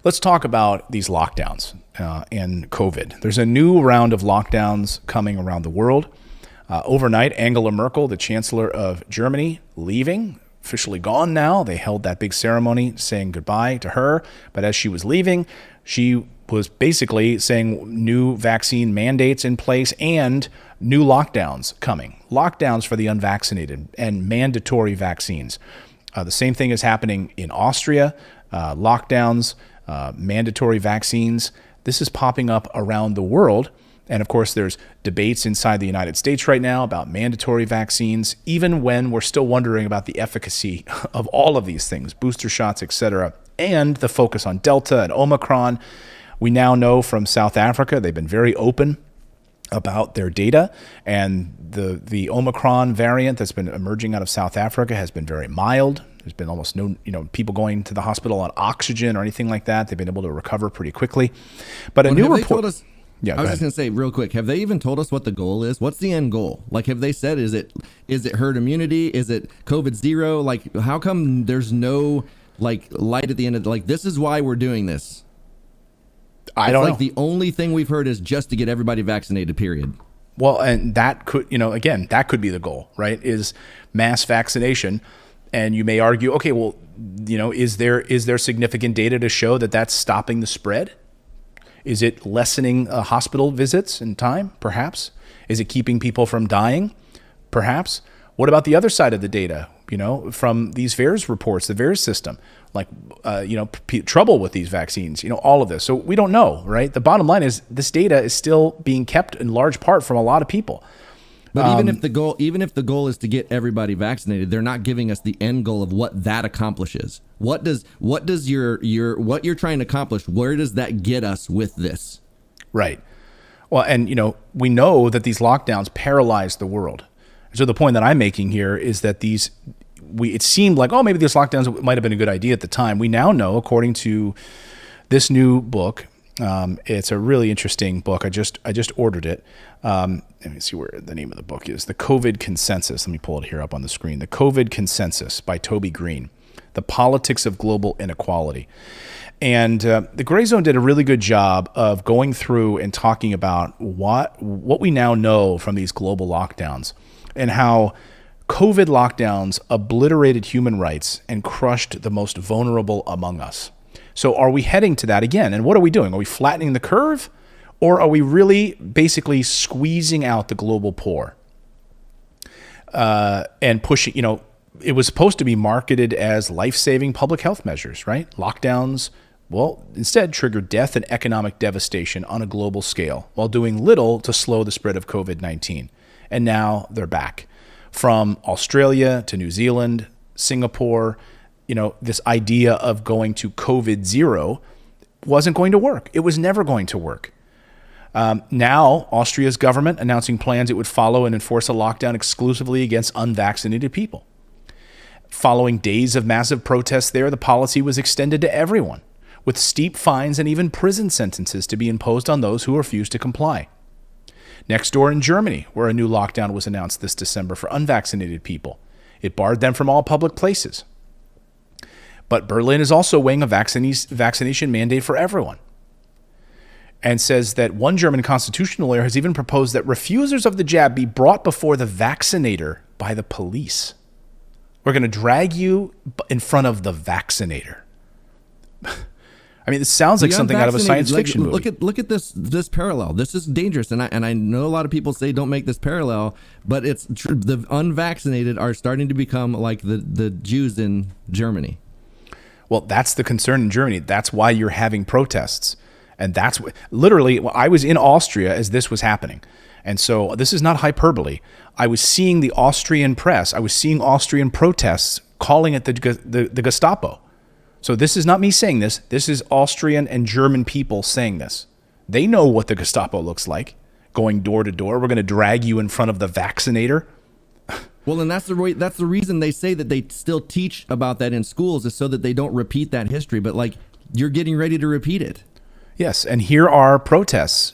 Let's talk about these lockdowns and COVID. There's a new round of lockdowns coming around the world. Overnight, Angela Merkel, the Chancellor of Germany, leaving, officially gone now. They held that big ceremony saying goodbye to her. But as she was leaving, she was basically saying new vaccine mandates in place and new lockdowns coming. Lockdowns for the unvaccinated and mandatory vaccines. The same thing is happening in Austria. Lockdowns, mandatory vaccines. This is popping up around the world. And of course, there's debates inside the United States right now about mandatory vaccines, even when we're still wondering about the efficacy of all of these things, booster shots, etc., and the focus on Delta and Omicron. We now know from South Africa, they've been very open about their data, and the Omicron variant that's been emerging out of South Africa has been very mild. There's been almost no, people going to the hospital on oxygen or anything like that. They've been able to recover pretty quickly. But a new report. I was just going to say real quick, have they even told us what the goal is? What's the end goal? Like, have they said, is it herd immunity? Is it COVID zero? Like, how come there's no light at the end of this is why we're doing this? I don't know. The only thing we've heard is just to get everybody vaccinated, period. Well, and that could, again, that could be the goal, right? Is mass vaccination. And you may argue, okay, well, is there significant data to show that that's stopping the spread? Is it lessening hospital visits in time? Perhaps. Is it keeping people from dying? Perhaps. What about the other side of the data? From these VAERS reports, the VAERS system, trouble with these vaccines, all of this. So we don't know, right? The bottom line is this data is still being kept in large part from a lot of people. But even if the goal is to get everybody vaccinated, they're not giving us the end goal of what that accomplishes. What does what you're trying to accomplish? Where does that get us with this? Right. Well, and we know that these lockdowns paralyzed the world. So the point that I'm making here is that it seemed like, maybe these lockdowns might have been a good idea at the time. We now know, according to this new book, it's a really interesting book. I just ordered it. Let me see where the name of the book is. The COVID Consensus. Let me pull it here up on the screen. The COVID Consensus by Toby Green. The Politics of Global Inequality. And the Gray Zone did a really good job of going through and talking about what we now know from these global lockdowns and how COVID lockdowns obliterated human rights and crushed the most vulnerable among us. So are we heading to that again? And what are we doing? Are we flattening the curve? Or are we really basically squeezing out the global poor and pushing, it was supposed to be marketed as life-saving public health measures, right? Lockdowns, instead triggered death and economic devastation on a global scale while doing little to slow the spread of COVID-19. And now they're back. From Australia to New Zealand, Singapore, this idea of going to COVID zero wasn't going to work. It was never going to work. Now, Austria's government announcing plans it would follow and enforce a lockdown exclusively against unvaccinated people. Following days of massive protests there, the policy was extended to everyone, with steep fines and even prison sentences to be imposed on those who refused to comply. Next door in Germany, where a new lockdown was announced this December for unvaccinated people, it barred them from all public places. But Berlin is also weighing a vaccination mandate for everyone, and says that one German constitutional lawyer has even proposed that refusers of the jab be brought before the vaccinator by the police. We're going to drag you in front of the vaccinator. I mean, this sounds like something out of a science fiction movie. Look at this parallel. This is dangerous, and I know a lot of people say don't make this parallel, but it's true. The unvaccinated are starting to become like the Jews in Germany. Well, that's the concern in Germany. That's why you're having protests. And that's what, literally, I was in Austria as this was happening. And so this is not hyperbole. I was seeing the Austrian press. I was seeing Austrian protests calling it the Gestapo. So this is not me saying this. This is Austrian and German people saying this. They know what the Gestapo looks like, going door to door. We're going to drag you in front of the vaccinator. Well, and that's the reason they say that they still teach about that in schools, is so that they don't repeat that history. But you're getting ready to repeat it. Yes, and here are protests,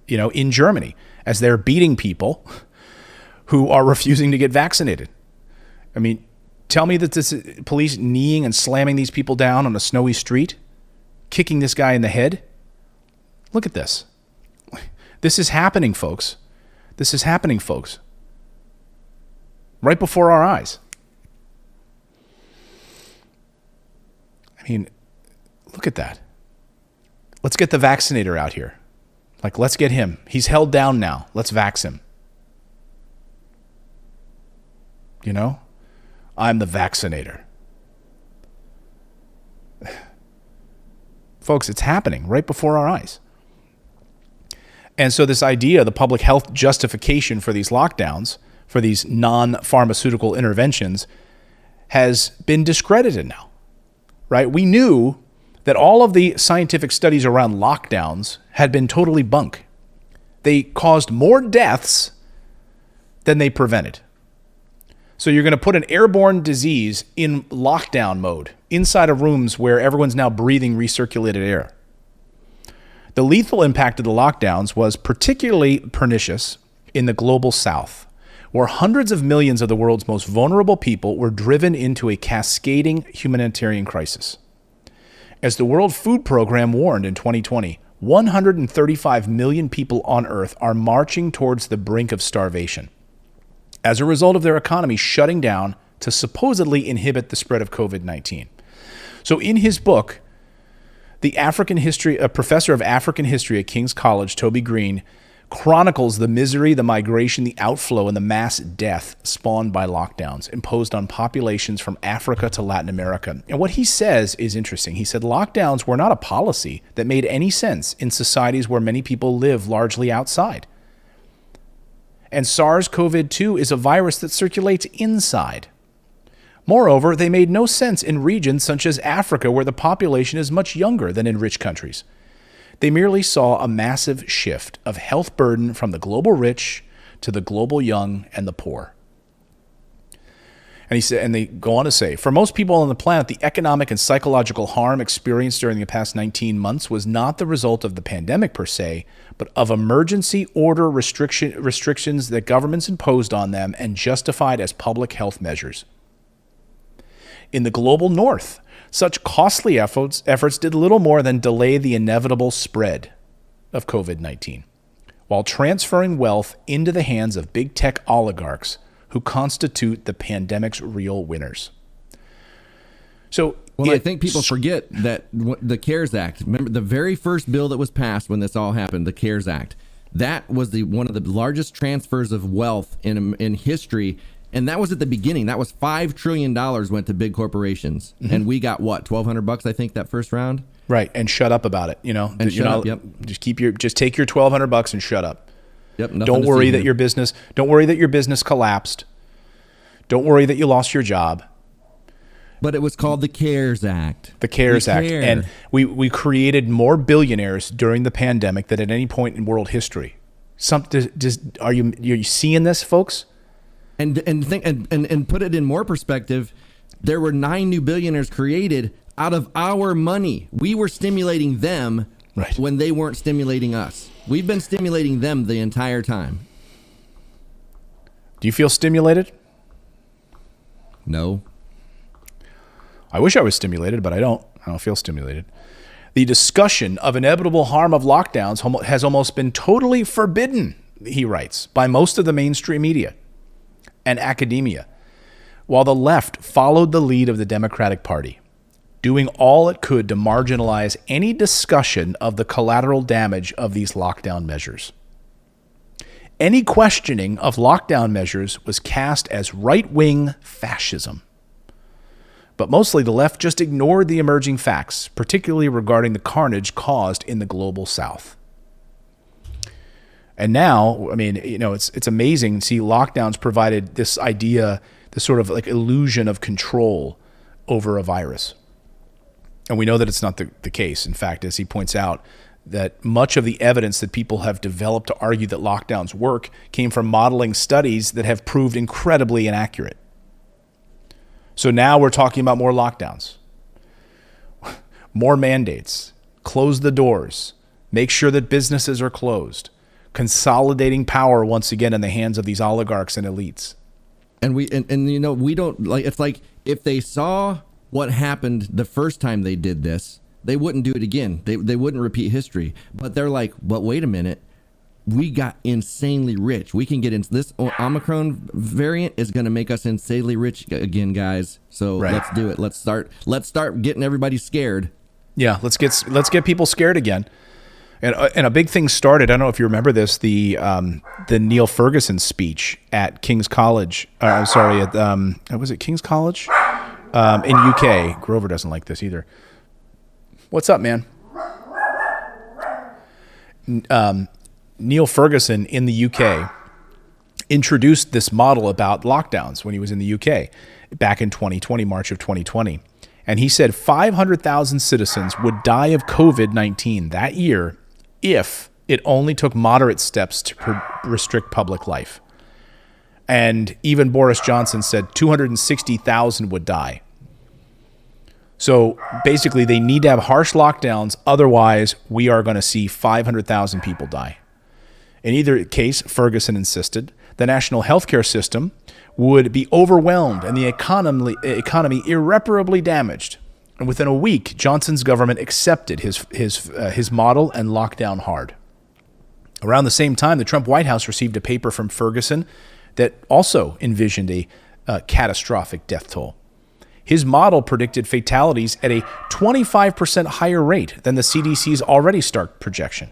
in Germany as they're beating people who are refusing to get vaccinated. I mean, tell me that this is police kneeing and slamming these people down on a snowy street kicking this guy in the head. Look at this. This is happening, folks. This is happening, folks. Right before our eyes. I mean, look at that. Let's get the vaccinator out here. Like, let's get him. He's held down now. Let's vax him. You know? I'm the vaccinator. Folks, it's happening right before our eyes. And so this idea, the public health justification for these lockdowns, for these non-pharmaceutical interventions, has been discredited now, right? We knew that all of the scientific studies around lockdowns had been totally bunk. They caused more deaths than they prevented. So you're going to put an airborne disease in lockdown mode inside of rooms where everyone's now breathing recirculated air. The lethal impact of the lockdowns was particularly pernicious in the global south, where hundreds of millions of the world's most vulnerable people were driven into a cascading humanitarian crisis. As the World Food Program warned in 2020, 135 million people on Earth are marching towards the brink of starvation as a result of their economy shutting down to supposedly inhibit the spread of COVID-19. So in his book, a professor of African history at King's College, Toby Green, chronicles the misery, the migration, the outflow, and the mass death spawned by lockdowns imposed on populations from Africa to Latin America. And what he says is interesting. He said lockdowns were not a policy that made any sense in societies where many people live largely outside. And SARS-CoV-2 is a virus that circulates inside. Moreover, they made no sense in regions such as Africa, where the population is much younger than in rich countries. They merely saw a massive shift of health burden from the global rich to the global young and the poor. And he said, and they go on to say, for most people on the planet, the economic and psychological harm experienced during the past 19 months was not the result of the pandemic per se, but of emergency order restrictions that governments imposed on them and justified as public health measures. In the global north, such costly efforts did little more than delay the inevitable spread of COVID-19, while transferring wealth into the hands of big tech oligarchs who constitute the pandemic's real winners. So, I think people forget that the CARES Act, remember the very first bill that was passed when this all happened, the CARES Act, that was one of the largest transfers of wealth in history. And that was at the beginning. That was $5 trillion went to big corporations. Mm-hmm. And we got what, $1,200, I think, that first round? Right. And shut up about it. And shut up, yep. Just take your $1,200 and shut up. Yep. Don't worry that your business collapsed. Don't worry that you lost your job. But it was called the CARES Act. The CARES Act. And we created more billionaires during the pandemic than at any point in world history. Are you seeing this, folks? And put it in more perspective, there were 9 new billionaires created out of our money. We were stimulating them when they weren't stimulating us. We've been stimulating them the entire time. Do you feel stimulated? No. I wish I was stimulated, but I don't. I don't feel stimulated. The discussion of inevitable harm of lockdowns has almost been totally forbidden, he writes, by most of the mainstream media and academia, while the left followed the lead of the Democratic Party, doing all it could to marginalize any discussion of the collateral damage of these lockdown measures. Any questioning of lockdown measures was cast as right-wing fascism. But mostly the left just ignored the emerging facts, particularly regarding the carnage caused in the global south. And now, I mean, it's amazing to see lockdowns provided this idea, this sort of like illusion of control over a virus. And we know that it's not the case. In fact, as he points out, that much of the evidence that people have developed to argue that lockdowns work came from modeling studies that have proved incredibly inaccurate. So now we're talking about more lockdowns, more mandates, close the doors, make sure that businesses are closed, consolidating power once again in the hands of these oligarchs and elites. And we don't like, it's like if they saw what happened the first time they did this, they wouldn't do it again. They wouldn't repeat history. But they're like, but wait a minute. We got insanely rich. We can get into this Omicron variant is going to make us insanely rich again, guys. So let's do it. Let's start getting everybody scared. Yeah, let's get people scared again. And a big thing started. I don't know if you remember this. The Neil Ferguson speech at King's College. Was it King's College in UK? Grover doesn't like this either. What's up, man? Neil Ferguson in the UK introduced this model about lockdowns when he was in the UK back in 2020, March of 2020. And he said 500,000 citizens would die of COVID-19 that year if it only took moderate steps to restrict public life. And even Boris Johnson said 260,000 would die. So basically, they need to have harsh lockdowns. Otherwise, we are going to see 500,000 people die. In either case, Ferguson insisted, the national healthcare system would be overwhelmed and the economy irreparably damaged. And within a week, Johnson's government accepted his model and locked down hard. Around the same time, the Trump White House received a paper from Ferguson that also envisioned a catastrophic death toll. His model predicted fatalities at a 25% higher rate than the CDC's already stark projection.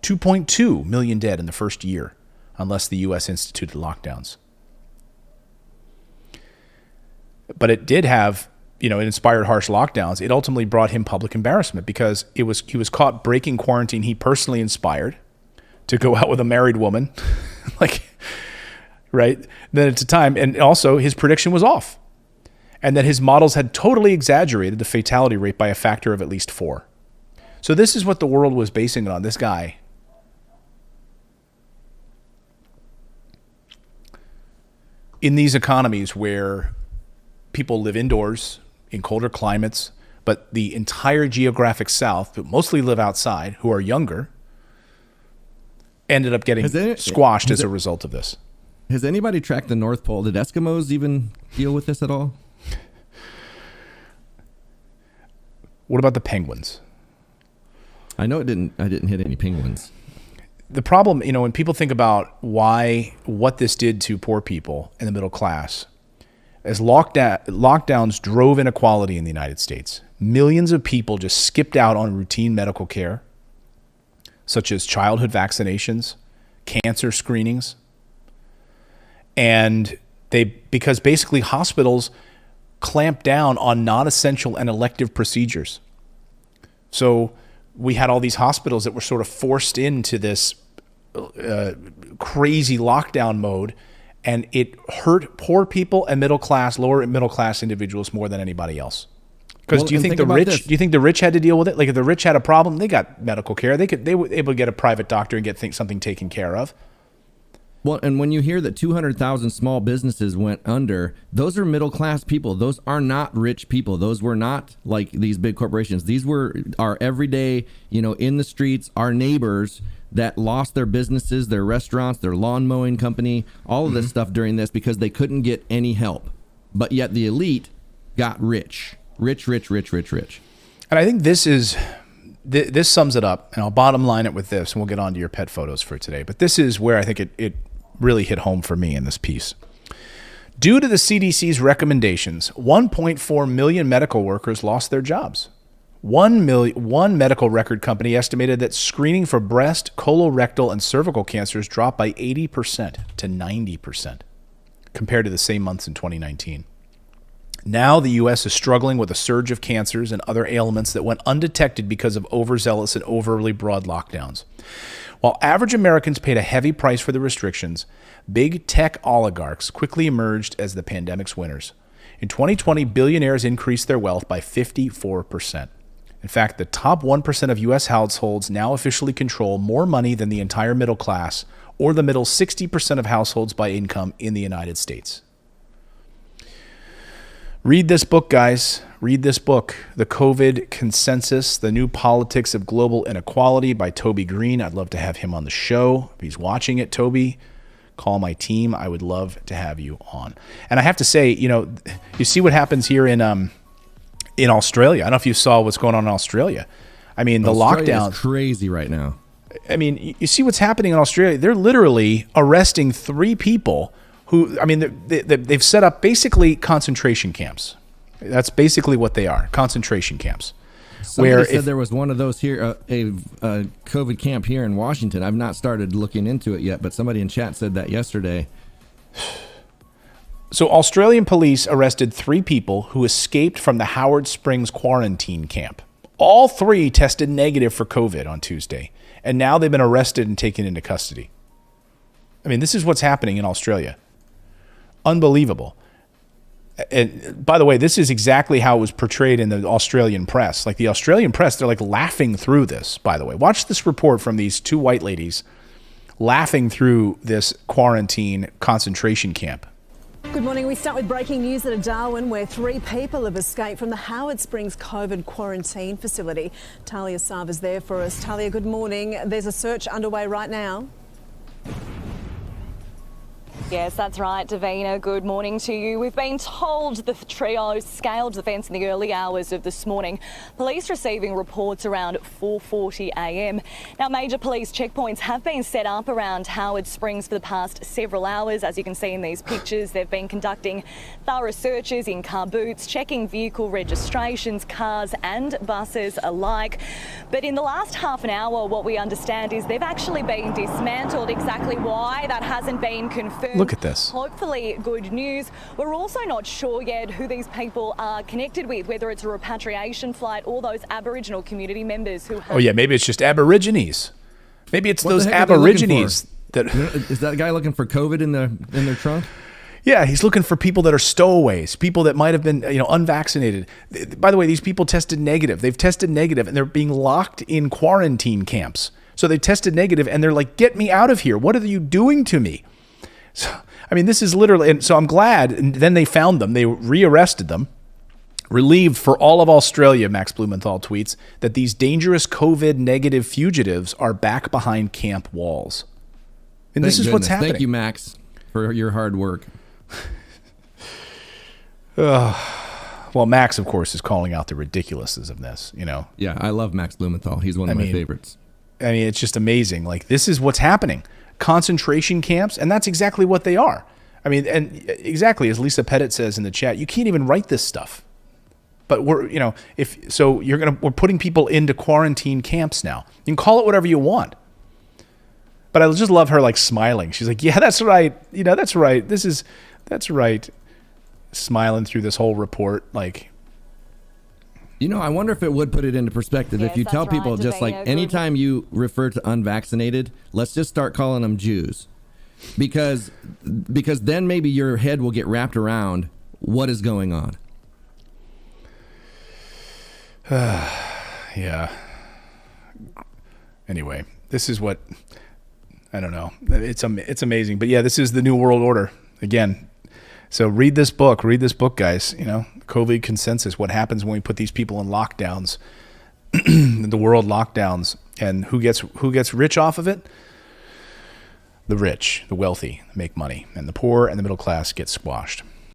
2.2 million dead in the first year, unless the U.S. instituted lockdowns. But it did have, it inspired harsh lockdowns. It ultimately brought him public embarrassment because he was caught breaking quarantine he personally inspired to go out with a married woman, right? Then at the time, and also his prediction was off, and that his models had totally exaggerated the fatality rate by a factor of at least 4. So this is what the world was basing it on. This guy. In these economies where people live indoors in colder climates, but the entire geographic South, but mostly live outside, who are younger, ended up getting squashed as a result of this. Has anybody tracked the North Pole? Did Eskimos even deal with this at all? What about the penguins? I know I didn't hit any penguins. The problem, when people think about what this did to poor people in the middle class, as lockdowns drove inequality in the United States, millions of people just skipped out on routine medical care, such as childhood vaccinations, cancer screenings, and because basically hospitals clamped down on non-essential and elective procedures. So we had all these hospitals that were sort of forced into this crazy lockdown mode, and it hurt poor people and lower middle class individuals more than anybody else. Because do you think the rich had to deal with it? Like if the rich had a problem, they got medical care. They were able to get a private doctor and get something taken care of. Well, and when you hear that 200,000 small businesses went under, those are middle class people. Those are not rich people. Those were not like these big corporations. These were our everyday, in the streets, our neighbors that lost their businesses, their restaurants, their lawn mowing company, all of this stuff during this because they couldn't get any help. But yet the elite got rich. Rich. And I think this sums it up, and I'll bottom line it with this, and we'll get on to your pet photos for today. But this is where I think it really hit home for me in this piece. Due to the CDC's recommendations, 1.4 million medical workers lost their jobs. One medical record company estimated that screening for breast, colorectal, and cervical cancers dropped by 80% to 90% compared to the same months in 2019. Now the U.S. is struggling with a surge of cancers and other ailments that went undetected because of overzealous and overly broad lockdowns. While average Americans paid a heavy price for the restrictions, big tech oligarchs quickly emerged as the pandemic's winners. In 2020, billionaires increased their wealth by 54%. In fact, the top 1% of U.S. households now officially control more money than the entire middle class or the middle 60% of households by income in the United States. Read this book, guys. Read this book, The COVID Consensus, The New Politics of Global Inequality by Toby Green. I'd love to have him on the show. If he's watching it, Toby, call my team. I would love to have you on. And I have to say, you see what happens here in in Australia. I don't know if you saw what's going on in Australia. I mean, the Australia lockdown is crazy right now. I mean, you see what's happening in Australia. They're literally arresting 3 people who, I mean, they've set up basically concentration camps. That's basically what they are, concentration camps. Somebody said there was one of those here, a COVID camp here in Washington. I've not started looking into it yet, but somebody in chat said that yesterday. So Australian police arrested 3 people who escaped from the Howard Springs quarantine camp. All 3 tested negative for COVID on Tuesday, and now they've been arrested and taken into custody. I mean, this is what's happening in Australia. Unbelievable. And by the way, this is exactly how it was portrayed in the Australian press. Like the Australian press, they're like laughing through this, by the way. Watch this report from these 2 white ladies laughing through this quarantine concentration camp. Good morning. We start with breaking news out of Darwin, where 3 people have escaped from the Howard Springs COVID quarantine facility. Talia Sava's there for us. Talia, good morning. There's a search underway right now. Yes, that's right, Davina. Good morning to you. We've been told the trio scaled the fence in the early hours of this morning. Police receiving reports around 4:40 a.m. Now, major police checkpoints have been set up around Howard Springs for the past several hours. As you can see in these pictures, they've been conducting thorough searches in car boots, checking vehicle registrations, cars and buses alike. But in the last half an hour, what we understand is they've actually been dismantled. Exactly why, that hasn't been confirmed. Look at this. Hopefully good news. We're also not sure yet who these people are connected with, whether it's a repatriation flight or those Aboriginal community members who have... Oh yeah, maybe it's just Aborigines. Maybe it's What those the heck are they Aborigines looking that... Is that guy looking for COVID in their trunk? Yeah, he's looking for people that are stowaways, people that might have been, unvaccinated. By the way, these people tested negative. They've tested negative, and they're being locked in quarantine camps. So they tested negative, and they're like, "Get me out of here! What are you doing to me?" So, I mean, this is literally, and so I'm glad. And then they found them. They rearrested them. Relieved for all of Australia, Max Blumenthal tweets, that these dangerous COVID negative fugitives are back behind camp walls. And this is what's happening. Thank you, Max, for your hard work. Well, Max, of course, is calling out the ridiculousness of this, Yeah, I love Max Blumenthal. He's one of my favorites. I mean, it's just amazing. Like, this is what's happening. Concentration camps, and that's exactly what they are. I mean, and exactly as Lisa Pettit says in the chat, you can't even write this stuff. But we're putting people into quarantine camps now. You can call it whatever you want. But I just love her like smiling. She's like, "Yeah, that's right. That's right. That's right." Smiling through this whole report, like. I wonder if it would put it into perspective Yes, if you that's tell right, people just like Davina. anytime you refer to unvaccinated, let's just start calling them Jews, because then maybe your head will get wrapped around what is going on. Yeah. Anyway, this is what, I don't know. It's amazing, but yeah, this is the new world order again. So read this book, guys. COVID consensus. What happens when we put these people in lockdowns, the world lockdowns, and who gets rich off of it? The rich, the wealthy make money, and the poor and the middle class get squashed.